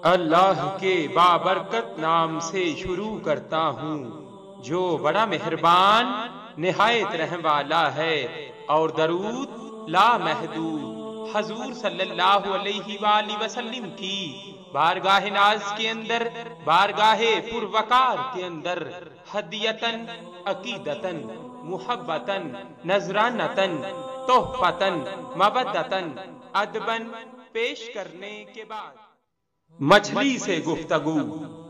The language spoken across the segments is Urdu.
اللہ کے بابرکت نام سے شروع کرتا ہوں جو بڑا مہربان نہایت رحم والا ہے، اور درود لا محدود حضور صلی اللہ علیہ وآلہ وسلم کی بارگاہ ناز کے اندر، بارگاہ پروقار کے اندر ہدیتن، عقیدتن، محبتن، نذرانتن، تحفتن، مودتن، ادبن پیش کرنے کے بعد مچھلی سے گفتگو۔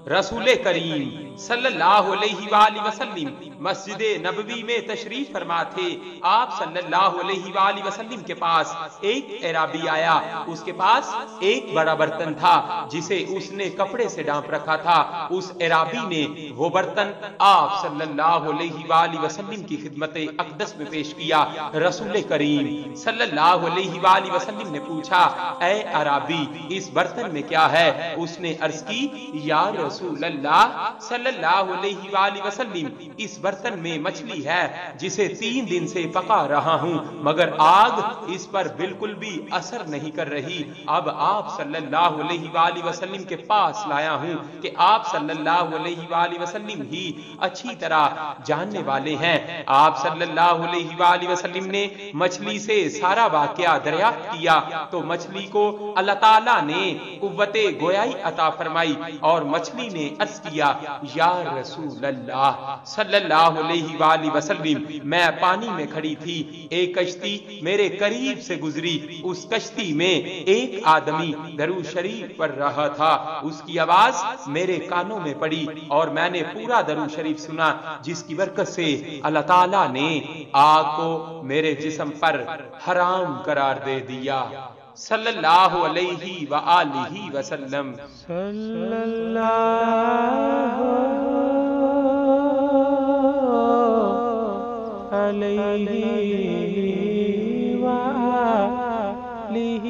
رسول کریم صلی اللہ علیہ وآلہ وسلم مسجد نبوی میں تشریف فرما تھے۔ آپ صلی اللہ علیہ وآلہ وسلم کے پاس ایک اعرابی آیا، اس کے پاس ایک بڑا برتن تھا جسے اس نے کپڑے سے ڈانپ رکھا تھا۔ اس اعرابی نے وہ برتن آپ صلی اللہ علیہ وآلہ وسلم کی خدمت اقدس میں پیش کیا۔ رسول کریم صلی اللہ علیہ وآلہ وسلم نے پوچھا، اے اعرابی اس برتن میں کیا ہے؟ اس نے عرض کی، یا رسول اللہ صلی اللہ علیہ وآلہ وسلم اس برتن میں مچھلی ہے جسے 3 دن سے پکا رہا ہوں مگر آگ اس پر بالکل بھی اثر نہیں کر رہی۔ اب آپ صلی اللہ علیہ وآلہ وسلم کے پاس لایا ہوں کہ آپ صلی اللہ علیہ وآلہ وسلم ہی اچھی طرح جاننے والے ہیں۔ آپ صلی اللہ علیہ وآلہ وسلم نے مچھلی سے سارا واقعہ دریافت کیا تو مچھلی کو اللہ تعالیٰ نے قوت گویائی عطا فرمائی، اور مچھلی نے عرض کیا، یا رسول اللہ صلی اللہ علیہ وآلہ وسلم میں پانی میں کھڑی تھی، ایک کشتی میرے قریب سے گزری، اس کشتی میں ایک آدمی درود شریف پڑھ رہا تھا، اس کی آواز میرے کانوں میں پڑی اور میں نے پورا درود شریف سنا، جس کی برکت سے اللہ تعالیٰ نے آگ کو میرے جسم پر حرام قرار دے دیا۔ صلی اللہ علیہ وآلہ وسلم۔ صلی اللہ علیہ وآلہ